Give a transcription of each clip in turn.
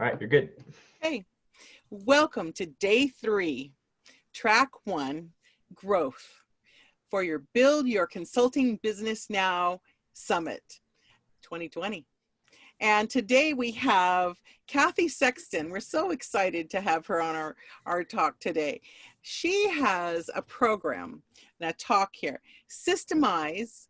All right, you're good. Hey, welcome to day 3, track 1, growth for your Build Your Consulting Business Now Summit 2020. And today we have Cathy Sexton. We're so excited to have her on our talk today. She has a program and a talk here, Systemize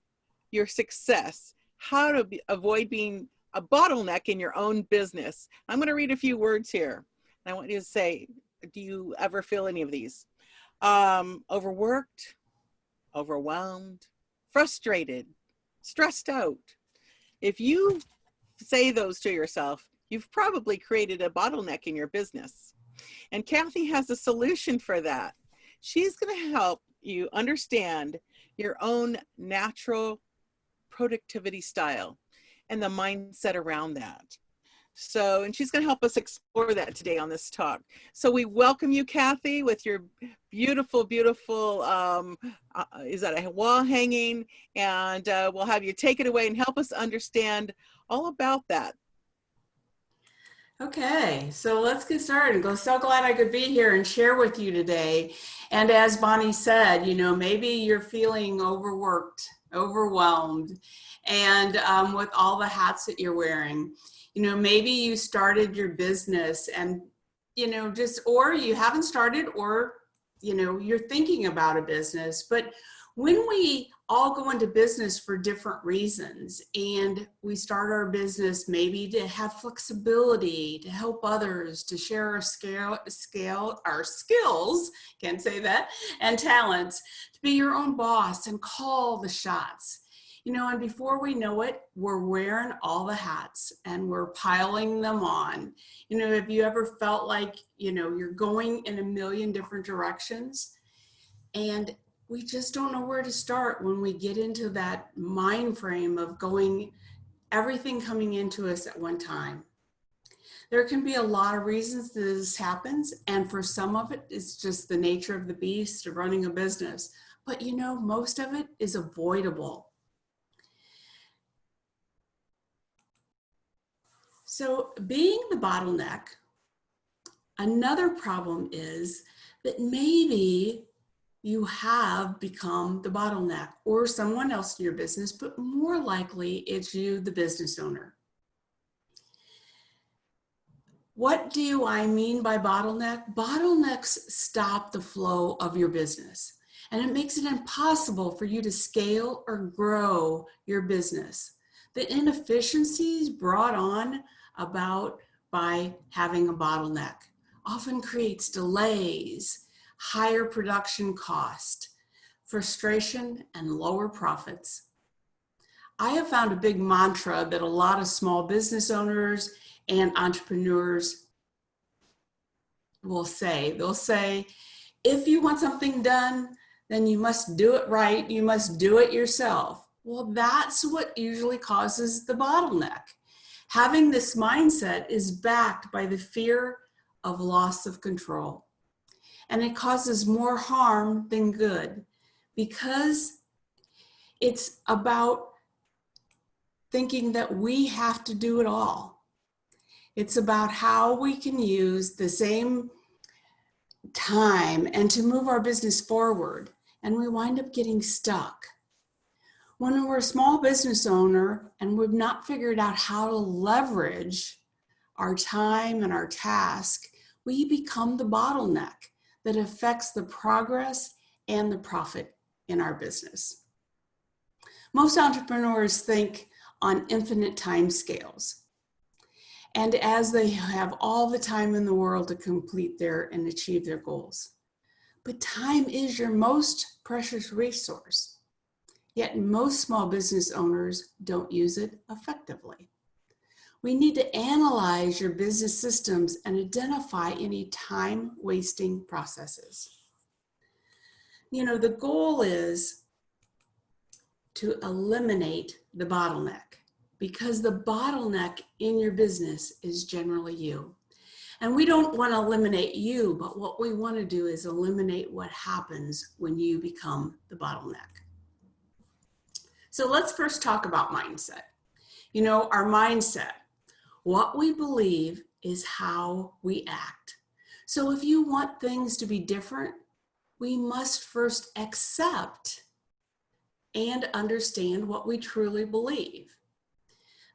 Your Success, how to avoid being a bottleneck in your own business. I'm going to read a few words here. I want you to say, do you ever feel any of these? Overworked, overwhelmed, frustrated, stressed out. If you say those to yourself, you've probably created a bottleneck in your business. And Cathy has a solution for that. She's going to help you understand your own natural productivity style and the mindset around that. So, and she's going to help us explore that today on this talk. So we welcome you, Cathy, with your beautiful, beautiful, is that a wall hanging? And we'll have you take it away and help us understand all about that. Okay, so let's get started. I'm so glad I could be here and share with you today. And as Bonnie said, you know, maybe you're feeling overworked, overwhelmed, and with all the hats that you're wearing. You know, maybe you started your business and, you know, or you haven't started, or, you know, you're thinking about a business. But when we all go into business for different reasons, and we start our business maybe to have flexibility, to help others, to share our skills, can't say that, and talents, to be your own boss and call the shots. You know, and before we know it, we're wearing all the hats and we're piling them on. You know, have you ever felt like, you know, you're going in a million different directions and we just don't know where to start when we get into that mind frame of everything coming into us at one time? There can be a lot of reasons that this happens, and for some of it, it's just the nature of the beast of running a business. But you know, most of it is avoidable. So being the bottleneck, another problem is that maybe you have become the bottleneck or someone else in your business, but more likely it's you, the business owner. What do I mean by bottleneck? Bottlenecks stop the flow of your business, and it makes it impossible for you to scale or grow your business. The inefficiencies brought on about by having a bottleneck often creates delays, higher production cost, frustration, and lower profits. I have found a big mantra that a lot of small business owners and entrepreneurs will say. They'll say, if you want something done, then you must do it right. You must do it yourself. Well, that's what usually causes the bottleneck. Having this mindset is backed by the fear of loss of control. And it causes more harm than good because it's about thinking that we have to do it all. It's about how we can use the same time and to move our business forward, and we wind up getting stuck. When we're a small business owner and we've not figured out how to leverage our time and our task, we become the bottleneck that affects the progress and the profit in our business. Most entrepreneurs think on infinite time scales, and as they have all the time in the world to complete and achieve their goals. But time is your most precious resource. Yet most small business owners don't use it effectively. We need to analyze your business systems and identify any time-wasting processes. You know, the goal is to eliminate the bottleneck, because the bottleneck in your business is generally you. And we don't want to eliminate you, but what we want to do is eliminate what happens when you become the bottleneck. So let's first talk about mindset. You know, our mindset, what we believe is how we act. So if you want things to be different, we must first accept and understand what we truly believe.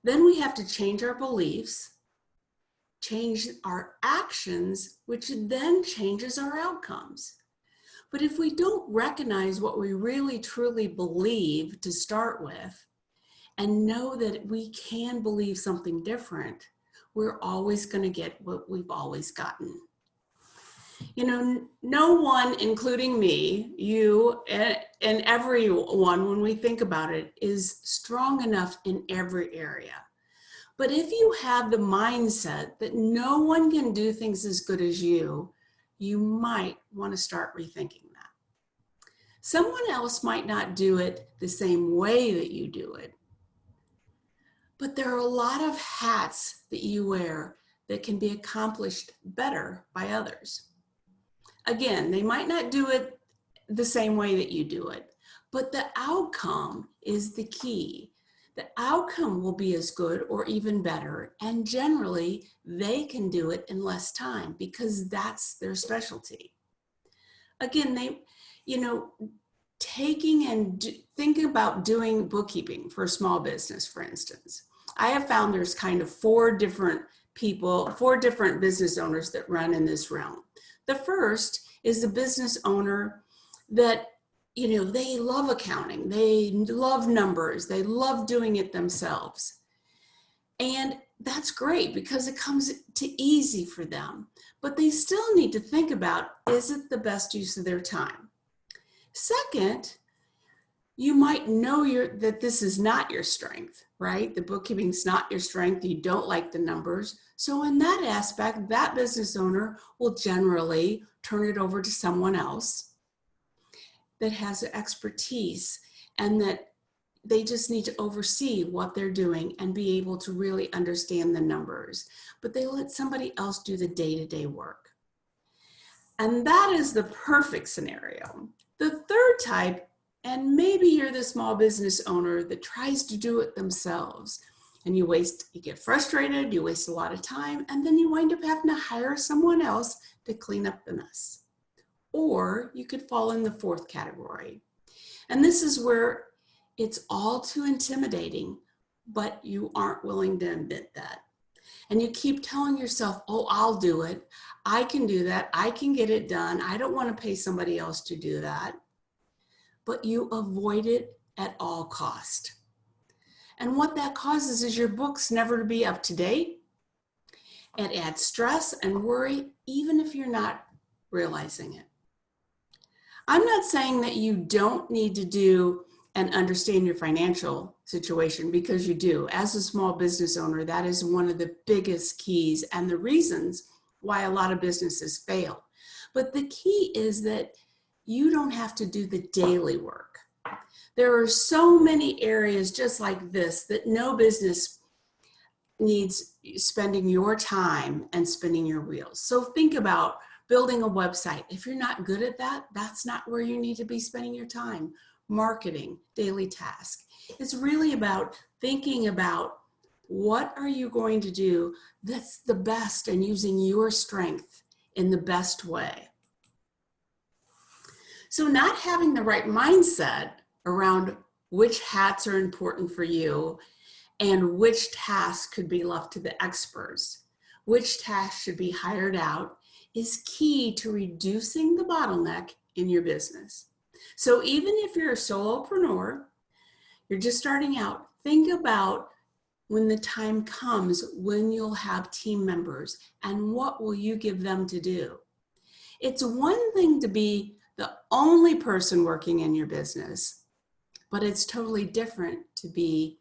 Then we have to change our beliefs, change our actions, which then changes our outcomes. But if we don't recognize what we really truly believe to start with, and know that we can believe something different, we're always going to get what we've always gotten. You know, no one, including me, you, and everyone, when we think about it, is strong enough in every area. But if you have the mindset that no one can do things as good as you might want to start rethinking that. Someone else might not do it the same way that you do it, but there are a lot of hats that you wear that can be accomplished better by others. Again, they might not do it the same way that you do it, but the outcome is the key. The outcome will be as good or even better, and generally they can do it in less time because that's their specialty. Again, taking and thinking about doing bookkeeping for a small business, for instance. I have found there's kind of four different business owners that run in this realm. The first is the business owner that, they love accounting, they love numbers, they love doing it themselves. And that's great because it comes to easy for them, but they still need to think about, is it the best use of their time? Second, you might know that this is not your strength, right? The bookkeeping's not your strength. You don't like the numbers. So in that aspect, that business owner will generally turn it over to someone else that has the expertise, and that they just need to oversee what they're doing and be able to really understand the numbers. But they let somebody else do the day-to-day work. And that is the perfect scenario. The third type, and maybe you're the small business owner that tries to do it themselves, and you get frustrated, you waste a lot of time, and then you wind up having to hire someone else to clean up the mess. Or you could fall in the fourth category. And this is where it's all too intimidating, but you aren't willing to admit that. And you keep telling yourself, oh, I'll do it. I can do that. I can get it done. I don't want to pay somebody else to do that. But you avoid it at all cost. And what that causes is your books never to be up to date. It adds stress and worry, even if you're not realizing it. I'm not saying that you don't need to do and understand your financial situation, because you do. As a small business owner, that is one of the biggest keys and the reasons why a lot of businesses fail. But the key is that you don't have to do the daily work. There are so many areas just like this that no business needs spending your time and spinning your wheels. So think about building a website. If you're not good at that, that's not where you need to be spending your time. Marketing, daily task. It's really about thinking about what are you going to do that's the best and using your strength in the best way. So not having the right mindset around which hats are important for you and which tasks could be left to the experts, which tasks should be hired out, is key to reducing the bottleneck in your business. So even if you're a solopreneur, you're just starting out, think about when the time comes when you'll have team members and what will you give them to do. It's one thing to be the only person working in your business, but it's totally different to be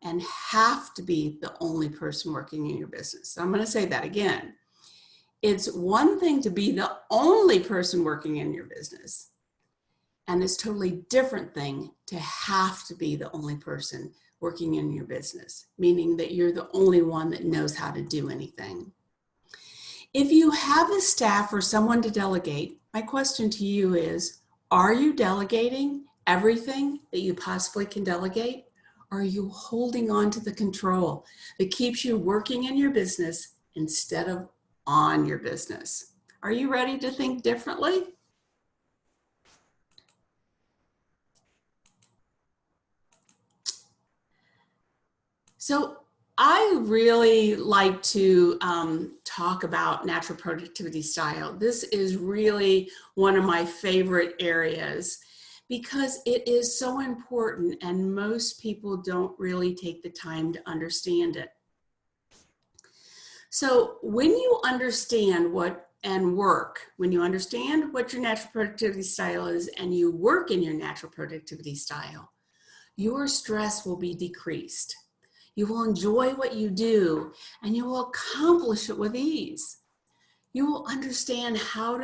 and have to be the only person working in your business. So I'm going to say that again. It's one thing to be the only person working in your business, and it's a totally different thing to have to be the only person working in your business, meaning that you're the only one that knows how to do anything. If you have a staff or someone to delegate, my question to you is, are you delegating everything that you possibly can delegate? Or are you holding on to the control that keeps you working in your business instead of on your business. Are you ready to think differently? So I really like to talk about natural productivity style. This is really one of my favorite areas because it is so important and most people don't really take the time to understand it. So when you understand when you understand what your natural productivity style is and you work in your natural productivity style, your stress will be decreased. You will enjoy what you do and you will accomplish it with ease. You will understand how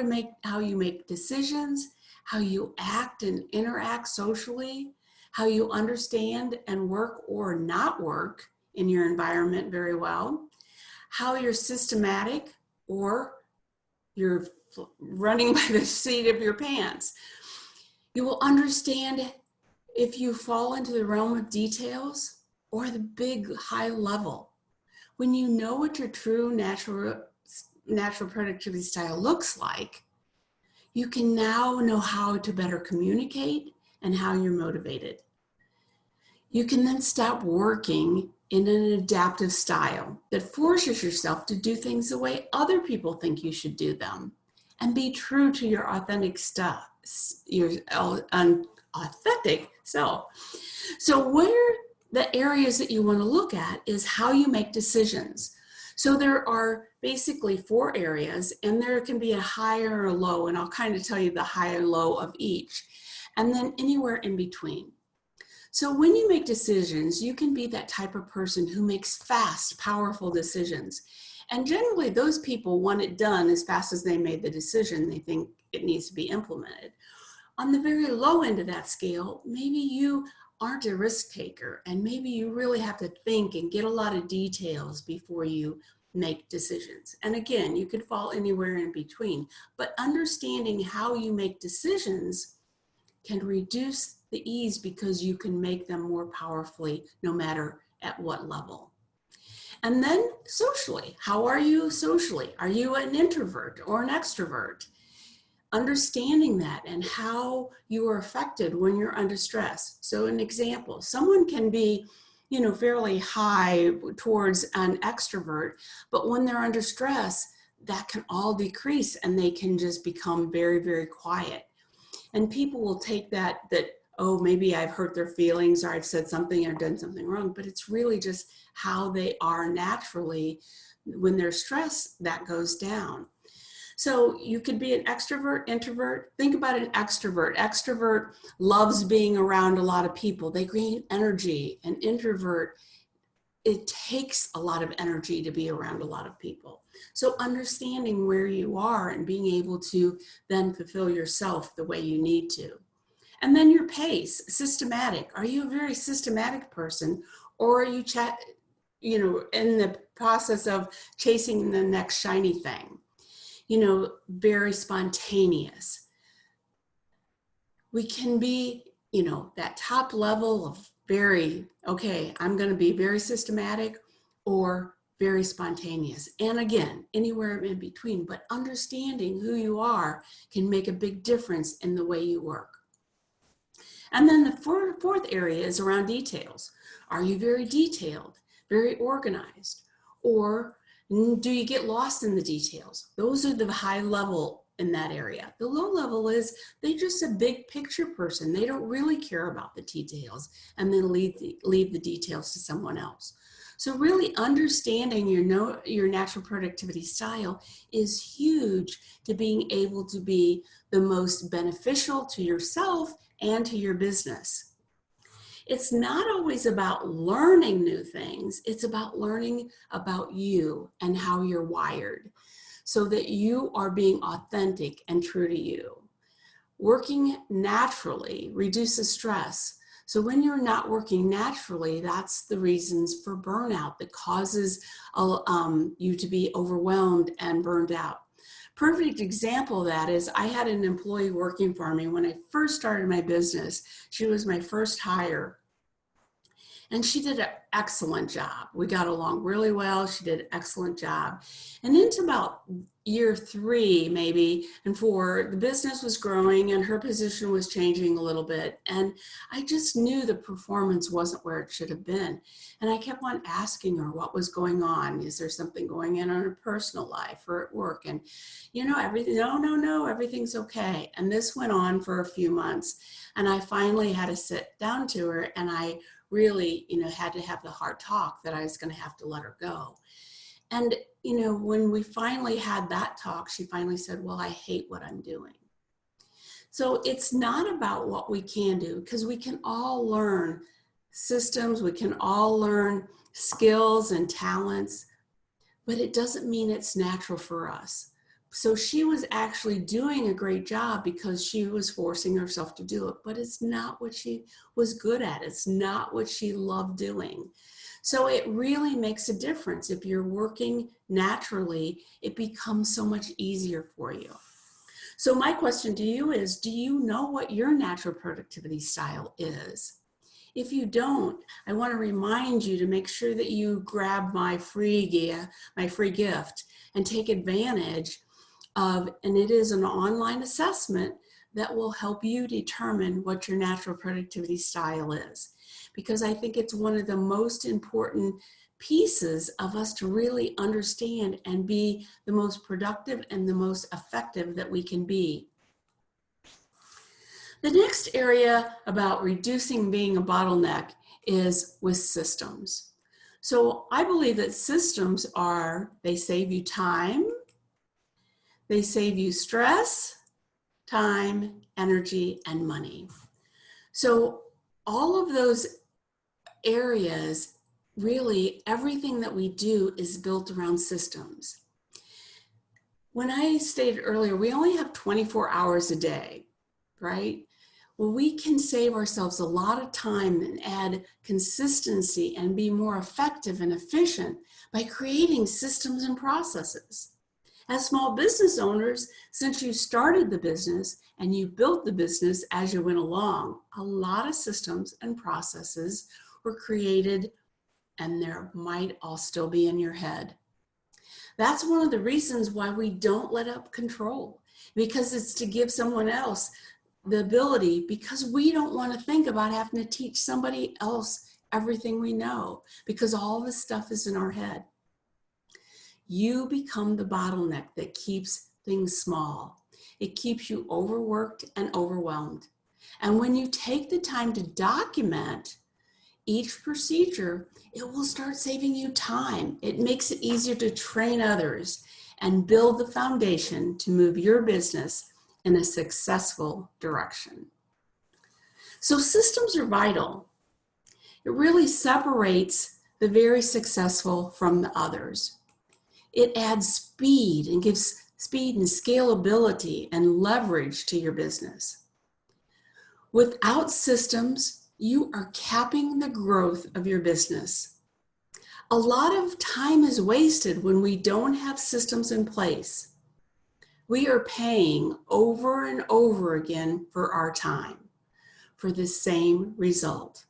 you make decisions, how you act and interact socially, how you understand and work or not work in your environment very well, how you're systematic or you're running by the seat of your pants. You will understand if you fall into the realm of details or the big high level. When you know what your true natural productivity style looks like, you can now know how to better communicate and how you're motivated. You can then stop working in an adaptive style that forces yourself to do things the way other people think you should do them and be true to your authentic stuff, your authentic self. So what are the areas that you want to look at is how you make decisions. So there are basically 4 areas and there can be a high or a low, and I'll kind of tell you the high and low of each, and then anywhere in between. So when you make decisions, you can be that type of person who makes fast, powerful decisions. And generally those people want it done as fast as they made the decision. They think it needs to be implemented. On the very low end of that scale, maybe you aren't a risk taker and maybe you really have to think and get a lot of details before you make decisions. And again, you could fall anywhere in between, but understanding how you make decisions can reduce the ease because you can make them more powerfully no matter at what level. And then socially, how are you socially? Are you an introvert or an extrovert? Understanding that and how you are affected when you're under stress. So an example, someone can be, fairly high towards an extrovert, but when they're under stress, that can all decrease and they can just become very, very quiet. And people will take that, oh, maybe I've hurt their feelings or I've said something or done something wrong, but it's really just how they are naturally. When they're stressed, that goes down. So you could be an extrovert, introvert. Think about an extrovert. Extrovert loves being around a lot of people. They gain energy. An introvert, it takes a lot of energy to be around a lot of people. So understanding where you are and being able to then fulfill yourself the way you need to. And then your pace, systematic. Are you a very systematic person or are you in the process of chasing the next shiny thing? Very spontaneous. We can be, that top level of I'm going to be very systematic or very spontaneous. And again, anywhere in between, but understanding who you are can make a big difference in the way you work. And then the fourth area is around details. Are you very detailed, very organized, or do you get lost in the details? Those are the high level in that area. The low level is they're just a big picture person. They don't really care about the details and then leave the details to someone else. So really understanding your natural productivity style is huge to being able to be the most beneficial to yourself and to your business. It's not always about learning new things. It's about learning about you and how you're wired so that you are being authentic and true to you. Working naturally reduces stress. So when you're not working naturally, that's the reasons for burnout that causes you to be overwhelmed and burned out. Perfect example of that is I had an employee working for me when I first started my business. She was my first hire. And she did an excellent job. We got along really well. She did an excellent job. And into about year 3, maybe, and 4, the business was growing and her position was changing a little bit. And I just knew the performance wasn't where it should have been. And I kept on asking her what was going on. Is there something going on in her personal life or at work? And, everything, no, everything's okay. And this went on for a few months. And I finally had to sit down to her, and I really, had to have the hard talk that I was going to have to let her go. And, when we finally had that talk, she finally said, well, I hate what I'm doing. So it's not about what we can do, because we can all learn systems, we can all learn skills and talents, but it doesn't mean it's natural for us. So she was actually doing a great job because she was forcing herself to do it, but it's not what she was good at. It's not what she loved doing. So it really makes a difference. If you're working naturally, it becomes so much easier for you. So my question to you is, do you know what your natural productivity style is? If you don't, I want to remind you to make sure that you grab my free gift and take advantage of, and it is an online assessment that will help you determine what your natural productivity style is. Because I think it's one of the most important pieces of us to really understand and be the most productive and the most effective that we can be. The next area about reducing being a bottleneck is with systems. So I believe that systems they save you time, they save you stress, time, energy, and money. So all of those areas, really everything that we do is built around systems. When I stated earlier, we only have 24 hours a day, right? Well, we can save ourselves a lot of time and add consistency and be more effective and efficient by creating systems and processes. As small business owners, since you started the business and you built the business as you went along, a lot of systems and processes were created, and there might all still be in your head. That's one of the reasons why we don't let up control, because it's to give someone else the ability, because we don't want to think about having to teach somebody else everything we know, because all this stuff is in our head. You become the bottleneck that keeps things small. It keeps you overworked and overwhelmed. And when you take the time to document each procedure, it will start saving you time. It makes it easier to train others and build the foundation to move your business in a successful direction. So systems are vital. It really separates the very successful from the others. It adds speed and gives speed and scalability and leverage to your business. Without systems, you are capping the growth of your business. A lot of time is wasted when we don't have systems in place. We are paying over and over again for our time for the same result.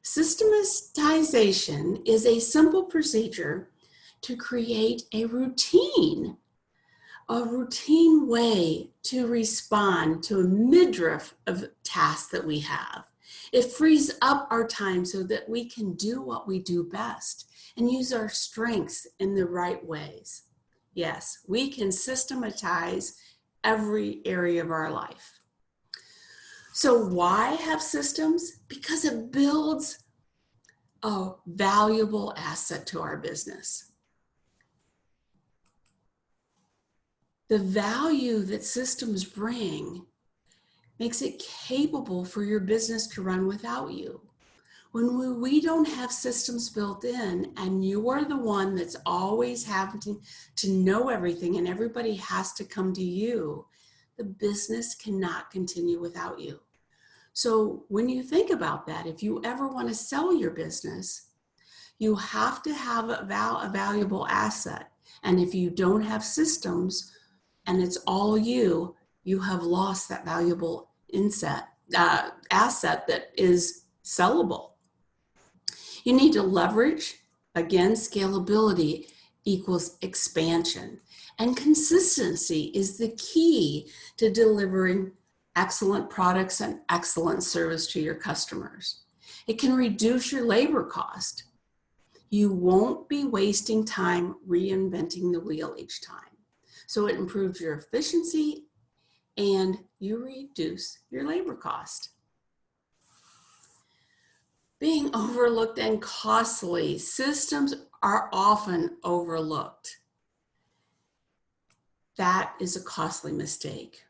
Systematization is a simple procedure to create a routine way to respond to a midriff of tasks that we have. It frees up our time so that we can do what we do best and use our strengths in the right ways. Yes, we can systematize every area of our life. So why have systems? Because it builds a valuable asset to our business. The value that systems bring makes it capable for your business to run without you. When we don't have systems built in and you're the one that's always having to know everything and everybody has to come to you, the business cannot continue without you. So when you think about that, if you ever want to sell your business, you have to have a valuable asset. And if you don't have systems and it's all you have lost that valuable asset that is sellable. You need to leverage, again, scalability equals expansion. And consistency is the key to delivering excellent products and excellent service to your customers. It can reduce your labor cost. You won't be wasting time reinventing the wheel each time. So it improves your efficiency and you reduce your labor cost. Being overlooked and costly. Systems are often overlooked. That is a costly mistake.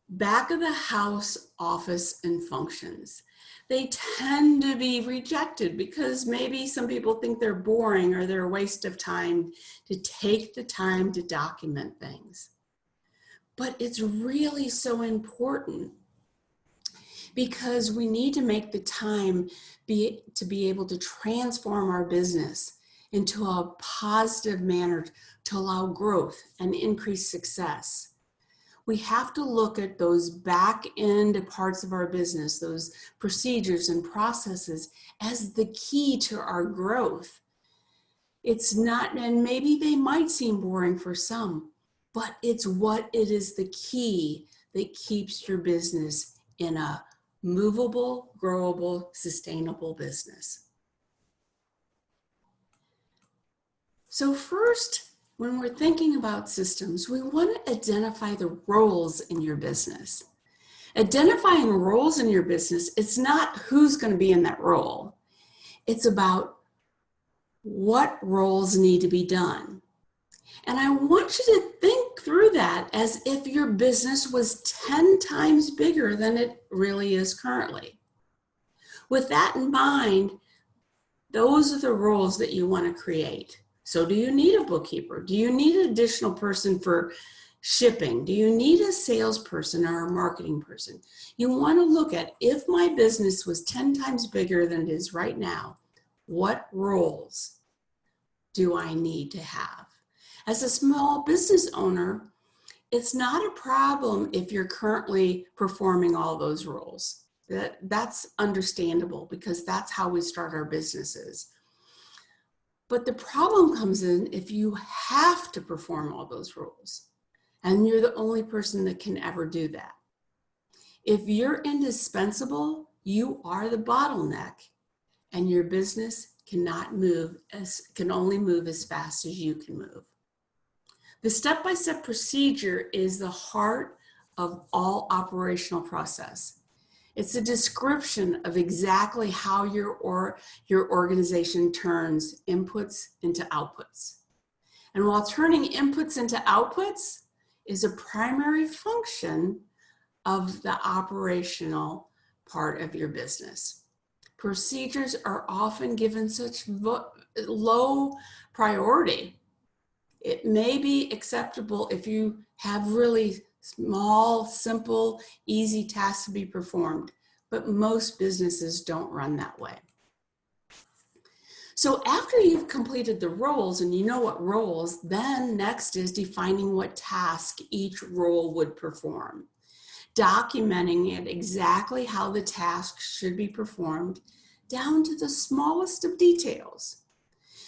Back of the house office and functions. They tend to be rejected because maybe some people think they're boring or they're a waste of time to take the time to document things. But it's really so important because we need to make the time to be able to transform our business into a positive manner to allow growth and increase success. We have to look at those back end parts of our business, those procedures and processes as the key to our growth. It's not, and maybe they might seem boring for some, but it's what it is the key that keeps your business in a movable, growable, sustainable business. So first, when we're thinking about systems, we want to identify the roles in your business. Identifying roles in your business, it's not who's going to be in that role. It's about what roles need to be done. And I want you to think through that as if your business was 10 times bigger than it really is currently. With that in mind, those are the roles that you want to create. So do you need a bookkeeper? Do you need an additional person for shipping? Do you need a salesperson or a marketing person? You want to look at, if my business was 10 times bigger than it is right now, what roles do I need to have? As a small business owner, it's not a problem if you're currently performing all those roles. That's understandable because that's how we start our businesses. But the problem comes in if you have to perform all those roles and you're the only person that can ever do that. If you're indispensable, you are the bottleneck and your business can only move as fast as you can move. The step-by-step procedure is the heart of all operational process. It's a description of exactly how your organization turns inputs into outputs. And while turning inputs into outputs is a primary function of the operational part of your business. Procedures are often given such low priority. It may be acceptable if you have really small, simple, easy tasks to be performed, but most businesses don't run that way. So after you've completed the roles and you know what roles, then next is defining what task each role would perform. Documenting it exactly how the task should be performed down to the smallest of details,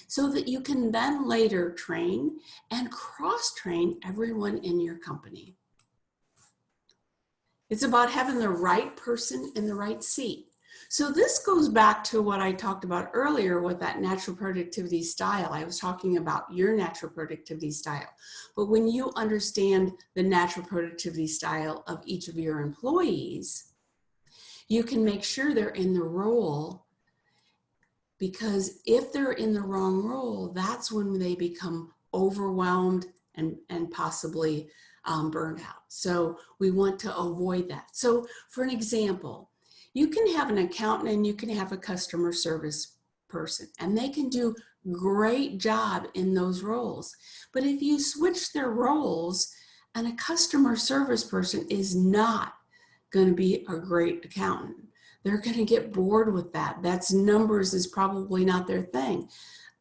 so that you can then later train and cross-train everyone in your company. It's about having the right person in the right seat. So this goes back to what I talked about earlier with that natural productivity style. I was talking about your natural productivity style. But when you understand the natural productivity style of each of your employees, you can make sure they're in the role. Because if they're in the wrong role, that's when they become overwhelmed and possibly burned out. So we want to avoid that. So for an example, you can have an accountant and you can have a customer service person, and they can do great job in those roles. But if you switch their roles, and a customer service person is not going to be a great accountant. They're going to get bored with that. That's numbers is probably not their thing.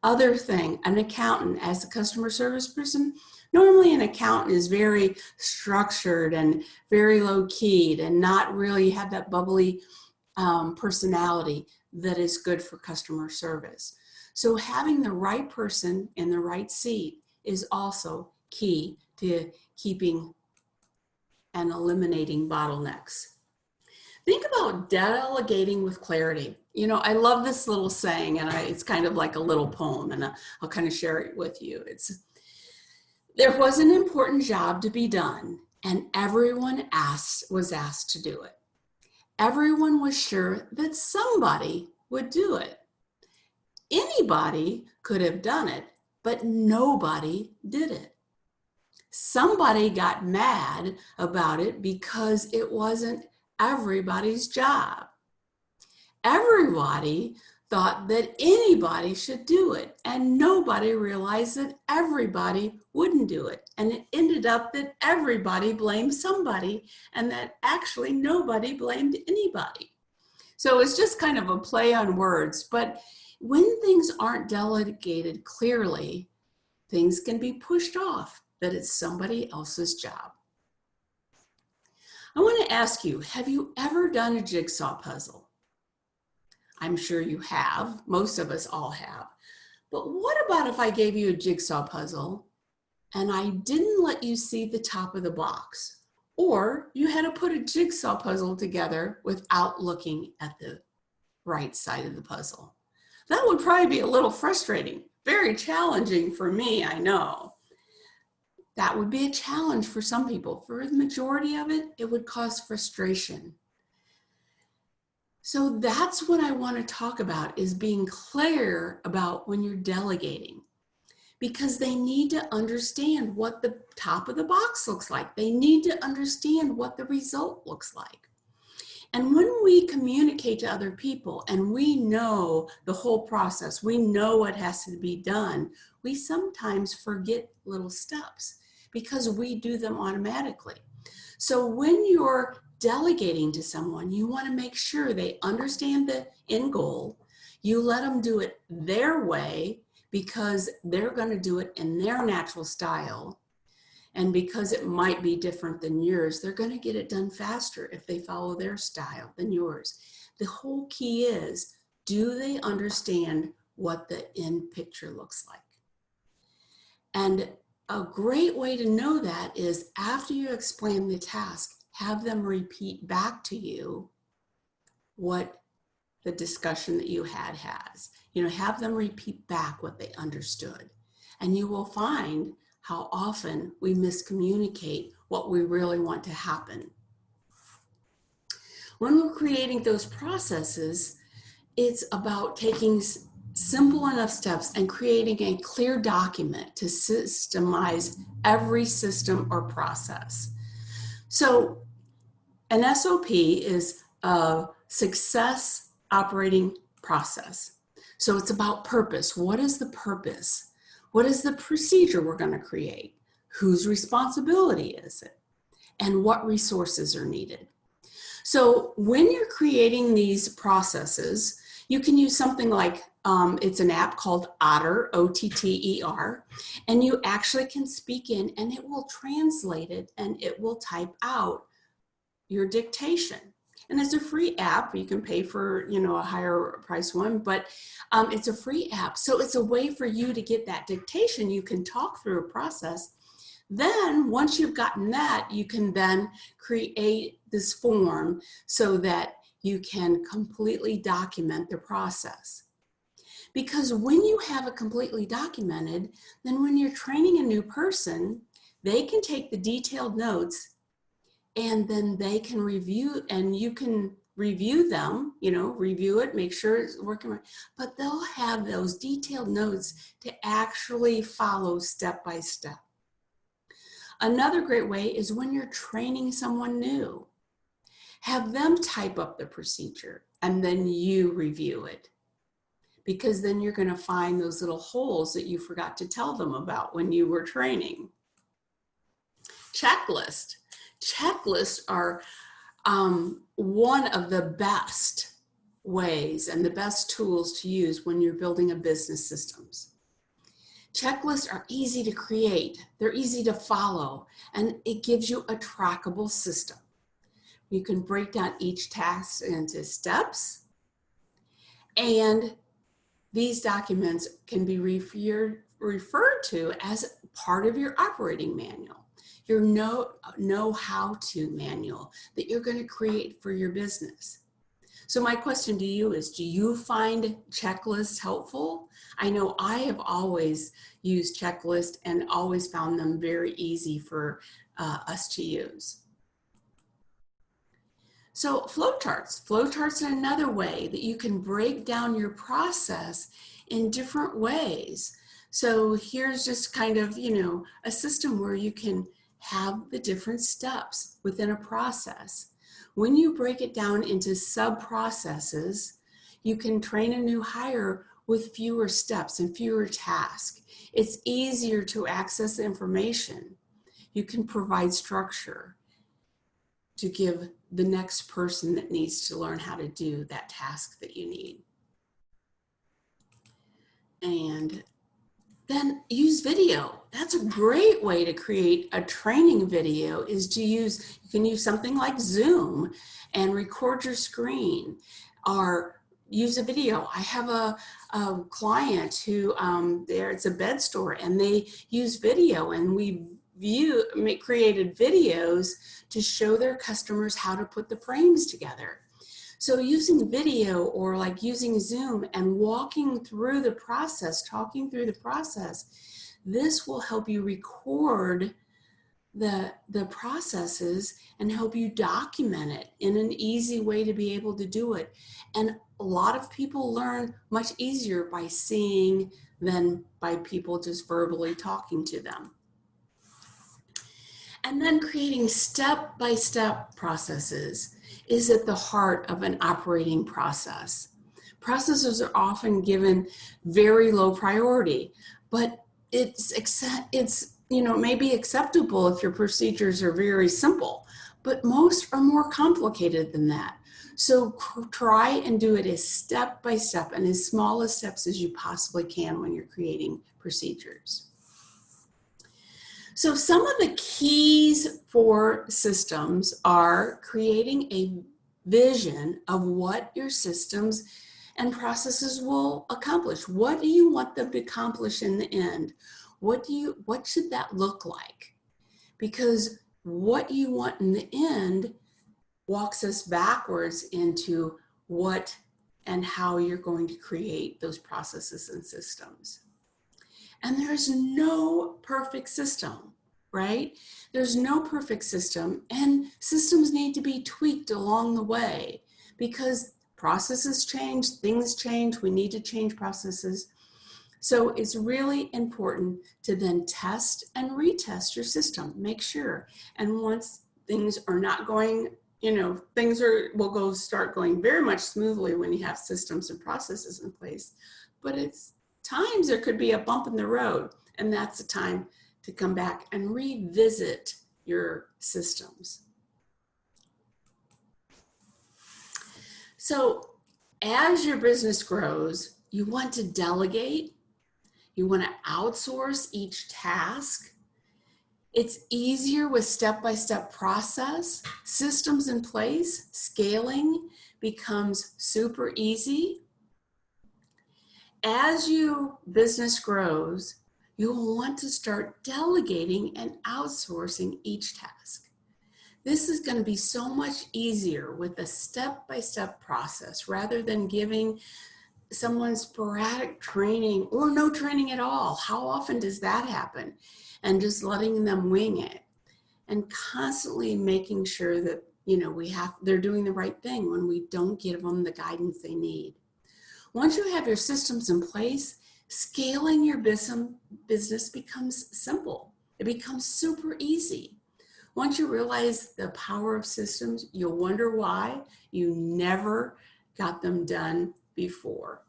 Other thing, an accountant as a customer service person, normally an accountant is very structured and very low-keyed and not really have that bubbly personality. that is good for customer service. So having the right person in the right seat is also key to keeping and eliminating bottlenecks. Think about delegating with clarity. You know, I love this little saying, and it's kind of like a little poem, and I'll kind of share it with you. There was an important job to be done, and everyone was asked to do it. Everyone was sure that somebody would do it. Anybody could have done it, but nobody did it. Somebody got mad about it because it wasn't everybody's job. Everybody thought that anybody should do it, and nobody realized that everybody wouldn't do it. And it ended up that everybody blamed somebody, and that actually nobody blamed anybody. So it's just kind of a play on words, but when things aren't delegated clearly, things can be pushed off that it's somebody else's job. I want to ask you, have you ever done a jigsaw puzzle? I'm sure you have. Most of us all have. But what about if I gave you a jigsaw puzzle and I didn't let you see the top of the box? Or you had to put a jigsaw puzzle together without looking at the right side of the puzzle. That would probably be a little frustrating, very challenging for me, I know. That would be a challenge for some people. For the majority of it, it would cause frustration. So that's what I want to talk about, is being clear about when you're delegating, because they need to understand what the top of the box looks like. They need to understand what the result looks like. And when we communicate to other people and we know the whole process, we know what has to be done, we sometimes forget little steps because we do them automatically. So when you're delegating to someone, you want to make sure they understand the end goal. You let them do it their way because they're going to do it in their natural style. And because it might be different than yours, they're going to get it done faster if they follow their style than yours. The whole key is, do they understand what the end picture looks like? And a great way to know that is, after you explain the task, have them repeat back to you what the discussion that you had has. You know, have them repeat back what they understood. And you will find how often we miscommunicate what we really want to happen. When we're creating those processes, it's about taking simple enough steps and creating a clear document to systemize every system or process. So an SOP is a success operating process. So it's about purpose. What is the purpose? What is the procedure we're going to create? Whose responsibility is it? And what resources are needed? So when you're creating these processes, you can use something like, it's an app called Otter, O-T-T-E-R, and you actually can speak in and it will translate it and it will type out your dictation. And it's a free app. You can pay for, you know, a higher price one, but it's a free app. So it's a way for you to get that dictation. You can talk through a process. Then once you've gotten that, you can then create this form so that you can completely document the process. Because when you have it completely documented, then when you're training a new person, they can take the detailed notes and then they can review, and you can review them, you know, review it, make sure it's working right, but they'll have those detailed notes to actually follow step by step. Another great way is when you're training someone new, have them type up the procedure and then you review it, because then you're going to find those little holes that you forgot to tell them about when you were training. Checklist. Checklists are one of the best ways and the best tools to use when you're building a business systems. Checklists are easy to create, they're easy to follow, and it gives you a trackable system. You can break down each task into steps, And these documents can be referred to as part of your operating manual, your know-how-to manual that you're going to create for your business. So my question to you is, do you find checklists helpful? I know I have always used checklists and always found them very easy for us to use. So flowcharts are another way that you can break down your process in different ways. So here's just kind of, a system where you can have the different steps within a process. When you break it down into sub-processes, you can train a new hire with fewer steps and fewer tasks. It's easier to access information. You can provide structure to give the next person that needs to learn how to do that task that you need. And then use video. That's a great way to create a training video, is to you can use something like Zoom and record your screen or use a video. I have a client who it's a bed store, and they use video, and we created videos to show their customers how to put the frames together. So using video or like using Zoom and walking through the process, talking through the process, this will help you record the processes and help you document it in an easy way to be able to do it. And a lot of people learn much easier by seeing than by people just verbally talking to them. And then creating step-by-step processes is at the heart of an operating process. Processes are often given very low priority, but it's maybe acceptable if your procedures are very simple, but most are more complicated than that. So try and do it as step-by-step and as small as steps as you possibly can when you're creating procedures. So some of the keys for systems are creating a vision of what your systems and processes will accomplish. What do you want them to accomplish in the end? What should that look like? Because what you want in the end walks us backwards into what and how you're going to create those processes and systems. And there's no perfect system, right? There's no perfect system, and systems need to be tweaked along the way because processes change, things change, we need to change processes. So it's really important to then test and retest your system, make sure. And once things are not going, things will start going very much smoothly when you have systems and processes in place, but it's times there could be a bump in the road, and that's the time to come back and revisit your systems. So as your business grows, you want to delegate, you want to outsource each task. It's easier with step-by-step process, systems in place, scaling becomes super easy. As your business grows, you'll want to start delegating and outsourcing each task. This is going to be so much easier with a step-by-step process rather than giving someone sporadic training or no training at all. How often does that happen? And just letting them wing it and constantly making sure that, they're doing the right thing when we don't give them the guidance they need. Once you have your systems in place, scaling your business becomes simple. It becomes super easy. Once you realize the power of systems, you'll wonder why you never got them done before.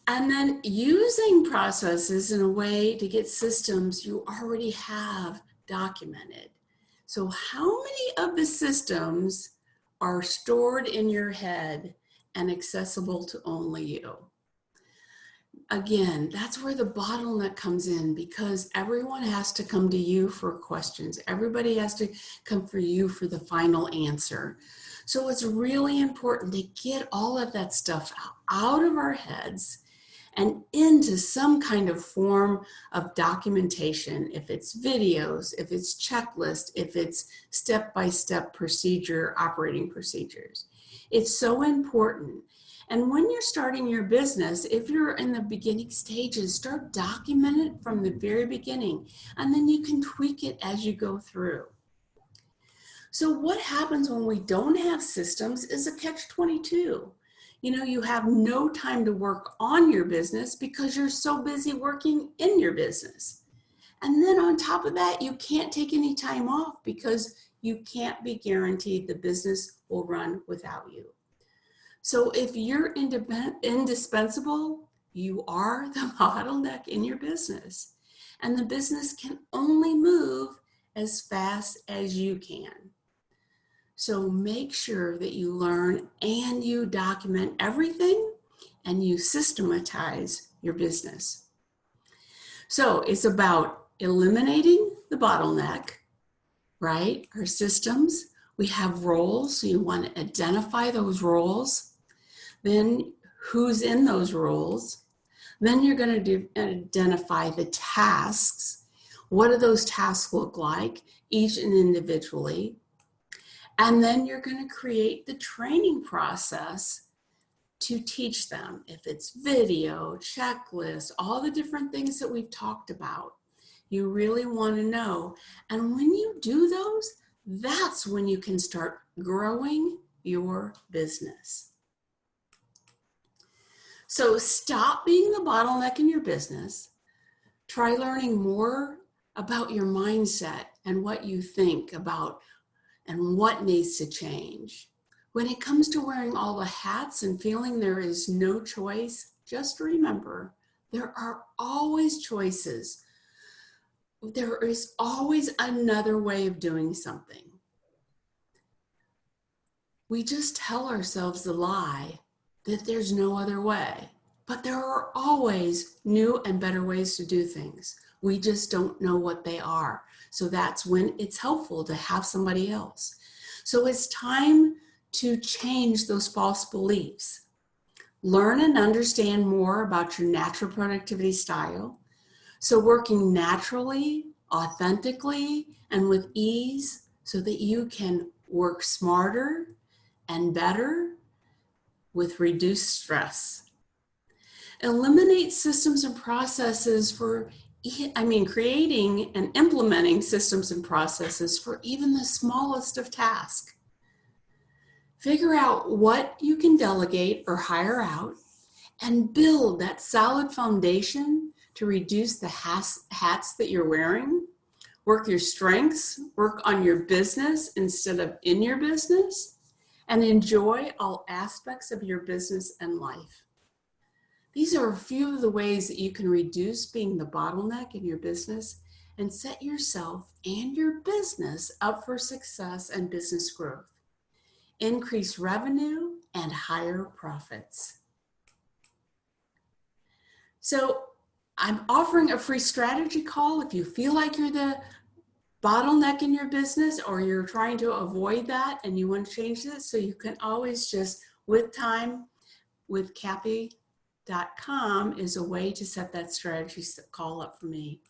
And then using processes in a way to get systems you already have documented. So how many of the systems are stored in your head and accessible to only you? Again, that's where the bottleneck comes in, because everyone has to come to you for questions. Everybody has to come for you for the final answer. So it's really important to get all of that stuff out of our heads and into some kind of form of documentation, if it's videos, if it's checklist, if it's step-by-step procedure, operating procedures. It's so important. And when you're starting your business, if you're in the beginning stages, start documenting it from the very beginning, and then you can tweak it as you go through. So what happens when we don't have systems is a catch-22. You know, you have no time to work on your business because you're so busy working in your business. And then on top of that, you can't take any time off because you can't be guaranteed the business will run without you. So if you're indispensable, you are the bottleneck in your business. And the business can only move as fast as you can. So make sure that you learn and you document everything and you systematize your business. So it's about eliminating the bottleneck, right? Our systems, we have roles, so you want to identify those roles. Then who's in those roles? Then you're going to identify the tasks. What do those tasks look like, each and individually? And then you're going to create the training process to teach them. If it's video, checklist, all the different things that we've talked about, you really want to know. And when you do those, that's when you can start growing your business. So stop being the bottleneck in your business. Try learning more about your mindset and what you think about and what needs to change. When it comes to wearing all the hats and feeling there is no choice, just remember, there are always choices. There is always another way of doing something. We just tell ourselves the lie that there's no other way, but there are always new and better ways to do things. We just don't know what they are. So that's when it's helpful to have somebody else. So it's time to change those false beliefs. Learn and understand more about your natural productivity style. So working naturally, authentically, and with ease so that you can work smarter and better with reduced stress. Eliminate systems and processes creating and implementing systems and processes for even the smallest of tasks. Figure out what you can delegate or hire out and build that solid foundation to reduce the hats that you're wearing. Work your strengths, work on your business instead of in your business, and enjoy all aspects of your business and life. These are a few of the ways that you can reduce being the bottleneck in your business and set yourself and your business up for success and business growth. Increase revenue and higher profits. So I'm offering a free strategy call if you feel like you're the bottleneck in your business or you're trying to avoid that and you want to change this. So you can always just, with time, with Cathy.com is a way to set that strategy call up for me.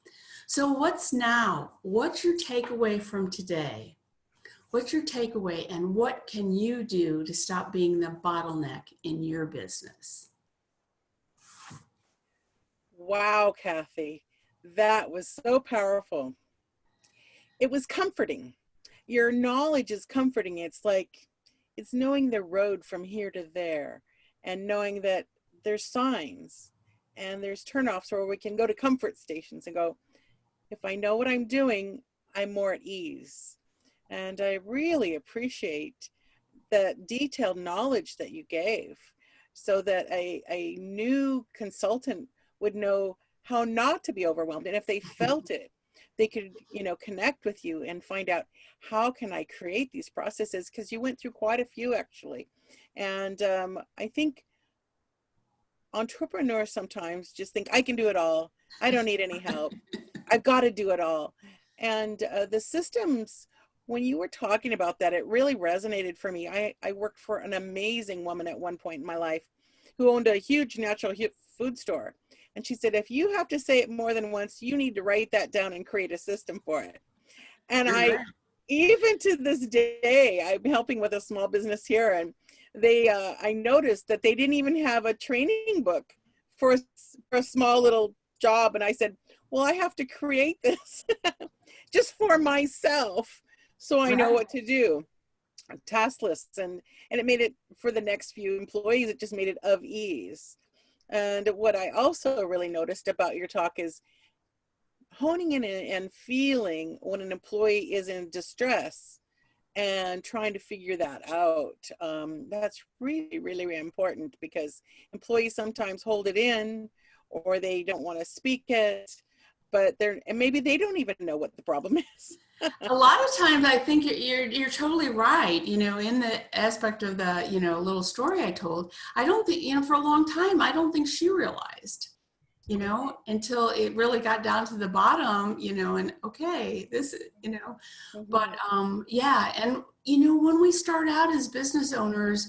So what's now? What's your takeaway from today? What's your takeaway and what can you do to stop being the bottleneck in your business? Wow, Cathy, that was so powerful. It was comforting. Your knowledge is comforting. It's like, it's knowing the road from here to there and knowing that there's signs and there's turnoffs where we can go to comfort stations and go, if I know what I'm doing, I'm more at ease. And I really appreciate the detailed knowledge that you gave so that a new consultant would know how not to be overwhelmed. And if they felt it, they could, connect with you and find out, how can I create these processes? Because you went through quite a few actually. And I think entrepreneurs sometimes just think, I can do it all. I don't need any help. I've got to do it all. And the systems when you were talking about that, it really resonated for me. I worked for an amazing woman at one point in my life who owned a huge natural food store. And she said, if you have to say it more than once, you need to write that down and create a system for it. And You're I, right. even to this day, I'm helping with a small business here, and I noticed that they didn't even have a training book for a small little job. And I said, well, I have to create this just for myself, so I know Right. what to do. Task lists, and it made it, for the next few employees, it just made it of ease. And what I also really noticed about your talk is honing in and feeling when an employee is in distress and trying to figure that out. That's really, really important, because employees sometimes hold it in, or they don't want to speak it, and maybe they don't even know what the problem is. A lot of times I think you're totally right, in the aspect of the, little story I told. I don't think, for a long time, I don't think she realized, until it really got down to the bottom, and okay, this, but Mhm. yeah. And, when we start out as business owners,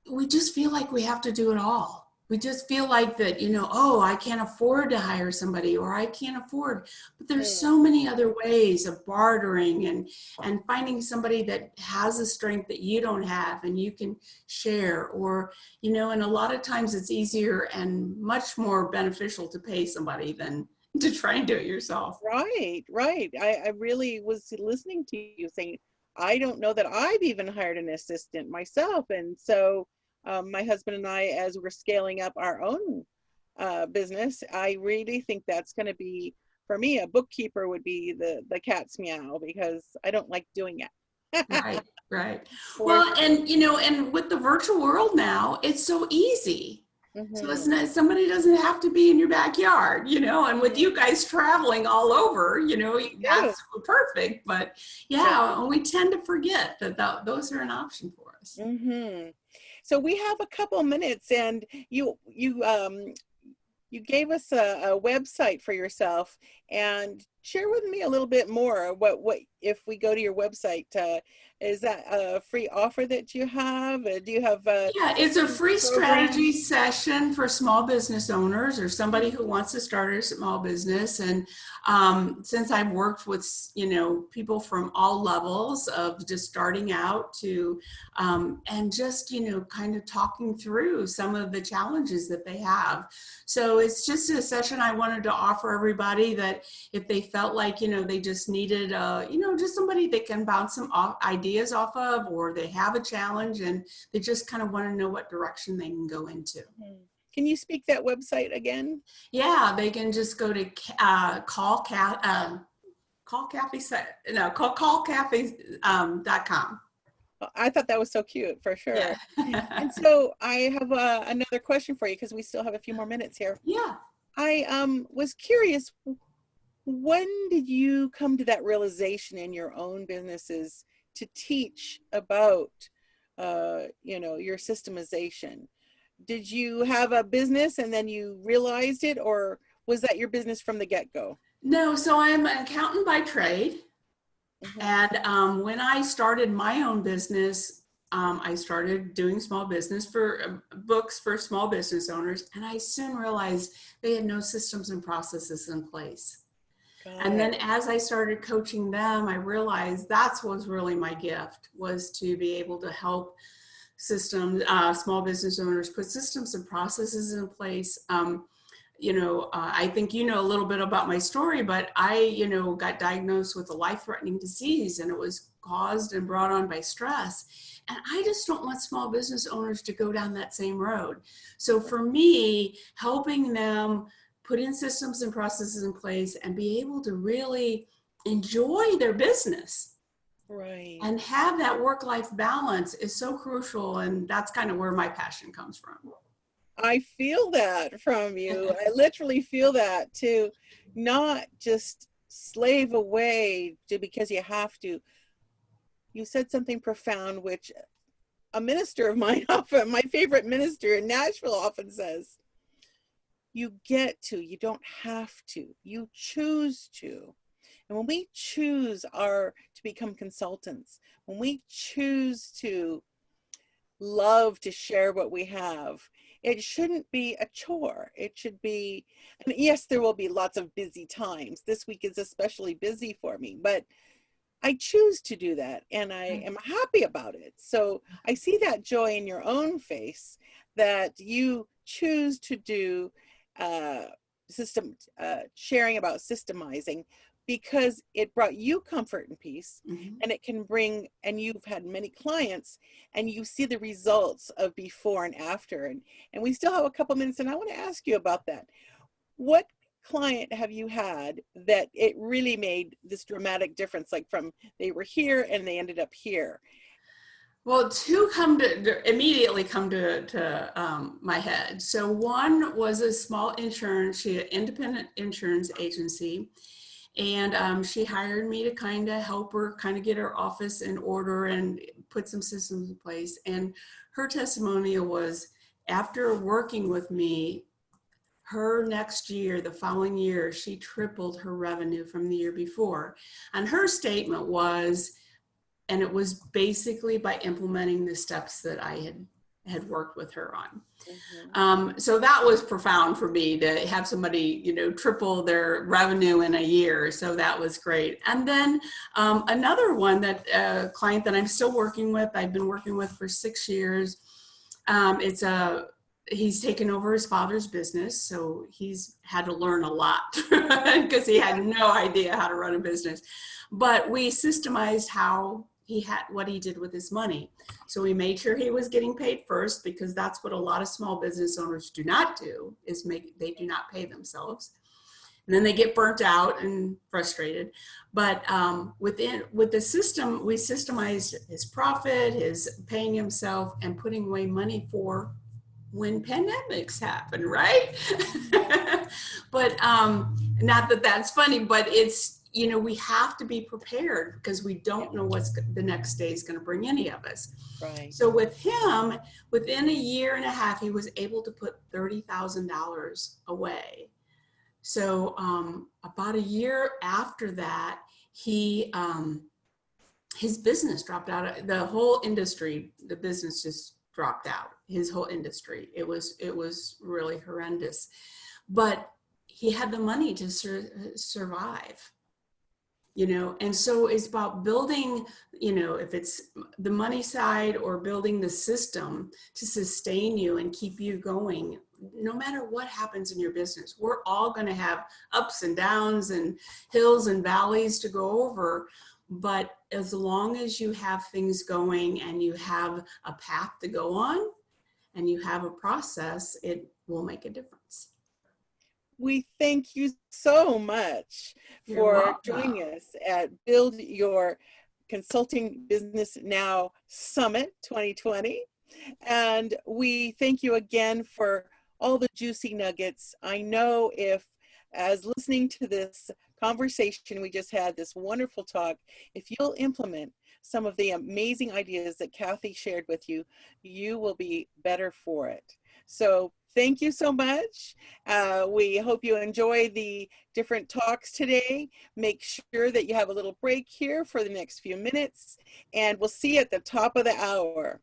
we just feel like we have to do it all. We just feel like that, oh, I can't afford to hire somebody, or I can't afford, but there's Mm. so many other ways of bartering and finding somebody that has a strength that you don't have and you can share, or, and a lot of times it's easier and much more beneficial to pay somebody than to try and do it yourself. Right, right. I really was listening to you saying, I don't know that I've even hired an assistant myself. And so my husband and I, as we're scaling up our own business, I really think that's going to be, for me, a bookkeeper would be the cat's meow, because I don't like doing it. Right, right. For Well, sure. and and with the virtual world now, it's so easy. So it's Hmm. not, somebody doesn't have to be in your backyard, and with you guys traveling all over, We do. that's perfect. But But yeah, we tend to forget that those are an option for us. hmm so we have a couple minutes, and you gave us a website for yourself, and share with me a little bit more. What if we go to your website, is that a free offer that you have? Do you have Yeah, it's a certain free strategy programs? session for small business owners or somebody Mhm. who wants to start a small business. And since I've worked with, people from all levels of just starting out to, and just, kind of talking through some of the challenges that they have. So it's just a session I wanted to offer everybody, that if they felt like, they just needed, just somebody they can bounce some ideas off of, or they have a challenge and they just kind of want to know what direction they can go into. Mhm. Can you speak that website again? Yeah, they can just go to call Cathy, no, call Cathy, .com. I thought that was so cute, for Yeah. sure. And so I have another question for you, because we still have a few more minutes here. Yeah. I was curious, when did you come to that realization in your own businesses to teach about, your systemization? Did you have a business and then you realized it, or was that your business from the get-go? No, so I'm an accountant by trade. Hmm. And when I started my own business, I started doing small business for books for small business owners. And I soon realized they had no systems and processes in place. Got And it. then as I started coaching them, I realized that's was really my gift, was to be able to help small business owners put systems and processes in place. I think a little bit about my story, but I, got diagnosed with a life-threatening disease, and it was caused and brought on by stress. And I just don't want small business owners to go down that same road. So for me, helping them put in systems and processes in place and be able to really enjoy their business Right. and have that work-life balance is so crucial. And that's kind of where my passion comes from. I feel that from you. I literally feel that, to not just slave away to because you have to. You said something profound, which a minister of mine often, my favorite minister in Nashville, often says, you get to, you don't have to, you choose to. And when we choose to become consultants, when we choose to love to share what we have, it shouldn't be a chore. It should be, and yes, there will be lots of busy times. This week is especially busy for me, but I choose to do that and I am happy about it. So I see that joy in your own face that you choose to do sharing about systemizing, because it brought you comfort and peace. Mm-hmm. And it can bring, and you've had many clients and you see the results of before and after. And we still have a couple minutes and I want to ask you about that. What client have you had that it really made this dramatic difference, like from they were here and they ended up here? Well, two immediately come to my head. So one was a small independent insurance agency, and she hired me to kind of help her kind of get her office in order and put some systems in place. And her testimonial was, after working with me, her next year, the following year, she tripled her revenue from the year before. And her statement was, and it was basically by implementing the steps that I had worked with her on. Mm-hmm. So that was profound for me to have somebody, triple their revenue in a year. So that was great. And then another one, that client that I'm still working with, I've been working with for 6 years. He's taken over his father's business, so he's had to learn a lot because he had no idea how to run a business. But we systemized what he did with his money. So we made sure he was getting paid first, because that's what a lot of small business owners do not do, they do not pay themselves. And then they get burnt out and frustrated. But with the system, we systemized his profit, his paying himself, and putting away money for when pandemics happen, right? But not that that's funny, but it's, we have to be prepared, because we don't know what's the next day is going to bring any of us. Right. So with him, within a year and a half, he was able to put $30,000 away. So about a year after that, his business dropped out. The whole industry, the business just dropped out. His whole industry. It was really horrendous, but he had the money to survive. And so it's about building, if it's the money side or building the system to sustain you and keep you going, no matter what happens in your business. We're all going to have ups and downs and hills and valleys to go over. But as long as you have things going and you have a path to go on and you have a process, it will make a difference. We thank you so much for joining us at Build Your Consulting Business Now Summit 2020. And we thank you again for all the juicy nuggets. I know as listening to this conversation we just had, this wonderful talk, if you'll implement some of the amazing ideas that Cathy shared with you, you will be better for it. So thank you so much. We hope you enjoy the different talks today. Make sure that you have a little break here for the next few minutes, and we'll see you at the top of the hour.